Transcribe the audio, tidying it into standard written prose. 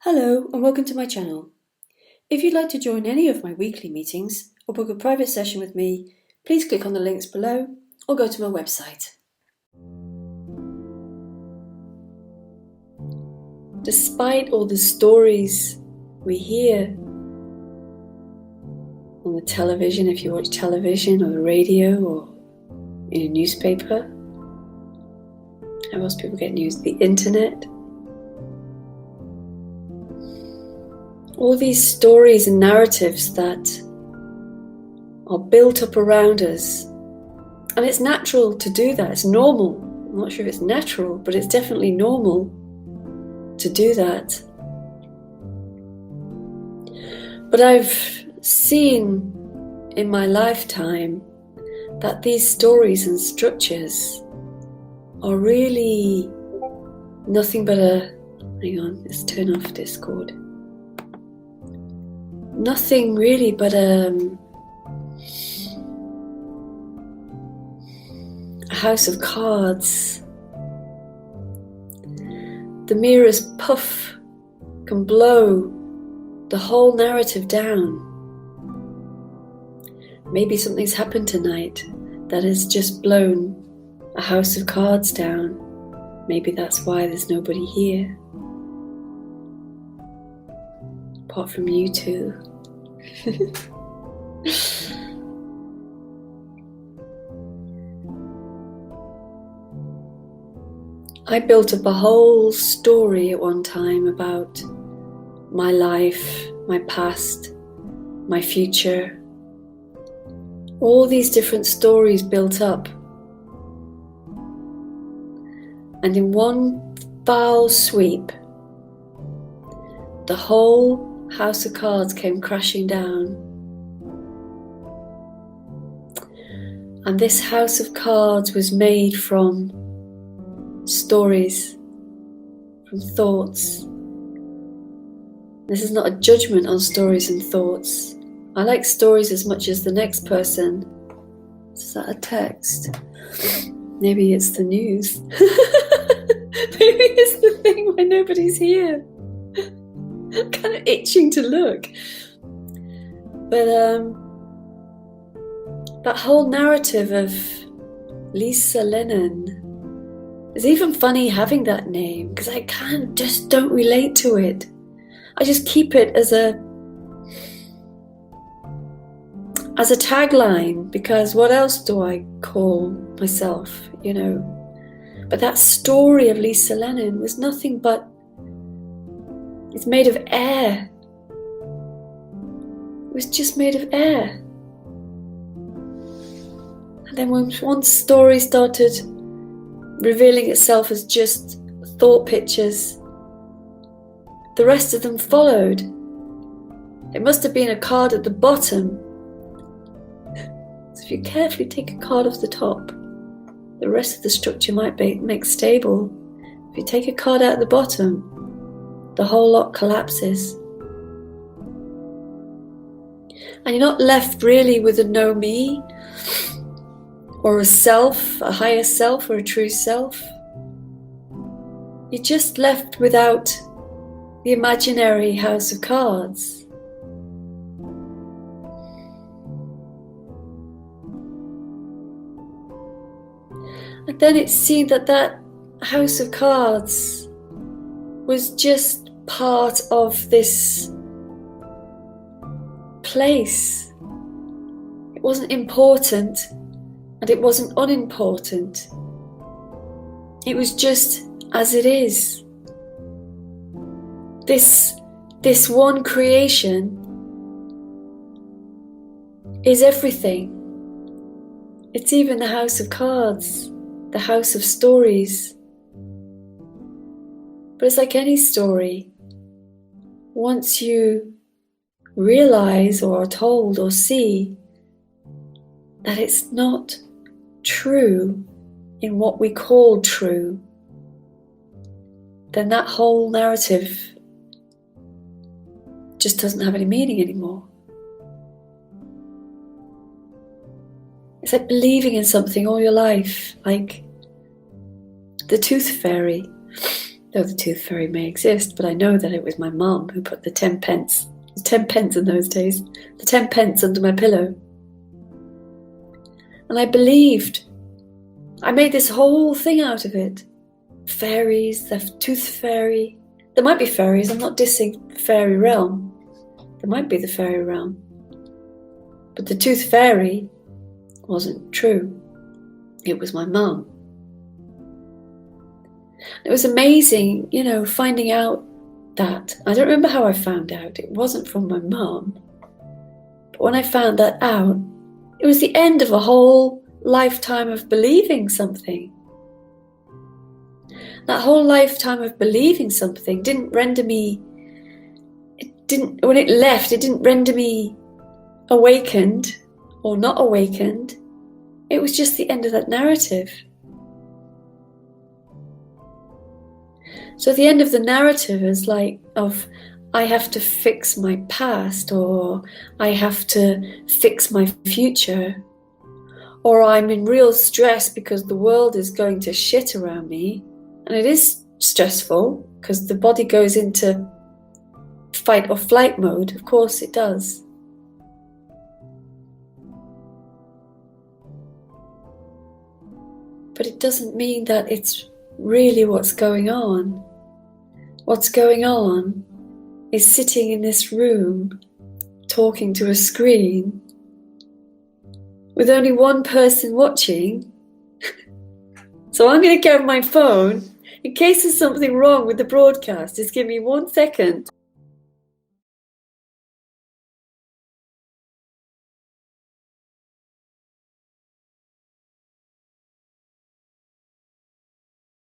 Hello and welcome to my channel. If you'd like to join any of my weekly meetings or book a private session with me, please click on the links below or go to my website. Despite all the stories we hear on the television, if you watch television or the radio or in a newspaper, how else people get news? The internet. All these stories and narratives that are built up around us. And it's natural to do that. It's normal. I'm not sure if it's natural, but it's definitely normal to do that. But I've seen in my lifetime that these stories and structures are really nothing but hang on, let's turn off Discord. Nothing really but a house of cards. The merest puff can blow the whole narrative down. Maybe something's happened tonight that has just blown a house of cards down. Maybe that's why there's nobody here. Apart from you two. I built up a whole story at one time about my life, my past, my future. All these different stories built up. And in one foul sweep, the whole house of cards came crashing down. And this house of cards was made from stories, from thoughts. This is not a judgment on stories and thoughts. I like stories as much as the next person. Is that a text? Maybe it's the news. Maybe it's the thing where nobody's here. I'm kind of itching to look. But that whole narrative of Lennon, it's even funny having that name because I just don't relate to it. I just keep it as a tagline because what else do I call myself, you know? But that story of Lennon was nothing but, it's made of air. It was just made of air. And then when one story started revealing itself as just thought pictures, the rest of them followed. It must have been a card at the bottom. So if you carefully take a card off the top, the rest of the structure might make stable. If you take a card out at the bottom, the whole lot collapses. And you're not left really with a know me, or a self, a higher self, or a true self. You're just left without the imaginary house of cards. And then it seemed that house of cards was just part of this place. It wasn't important and it wasn't unimportant. It was just as it is. This one creation is everything. It's even the house of cards, the house of stories. But it's like any story. Once you realize or are told or see that it's not true in what we call true, then that whole narrative just doesn't have any meaning anymore. It's like believing in something all your life, like the tooth fairy. though the tooth fairy may exist, but I know that it was my mum who put the 10 pence in those days, the 10 pence under my pillow. And I believed. I made this whole thing out of it. Fairies, the tooth fairy. There might be fairies, I'm not dissing fairy realm. There might be the fairy realm. But the tooth fairy wasn't true. It was my mum. It was amazing, finding out that. I don't remember how I found out. It wasn't from my mum. But when I found that out, it was the end of a whole lifetime of believing something. That whole lifetime of believing something didn't render me, when it left, it didn't render me awakened or not awakened. It was just the end of that narrative. So the end of the narrative is I have to fix my past, or I have to fix my future, or I'm in real stress because the world is going to shit around me. And it is stressful because the body goes into fight or flight mode. Of course it does. But it doesn't mean that it's really what's going on. What's going on is sitting in this room, talking to a screen, with only one person watching. So I'm going to get my phone in case there's something wrong with the broadcast. Just give me 1 second.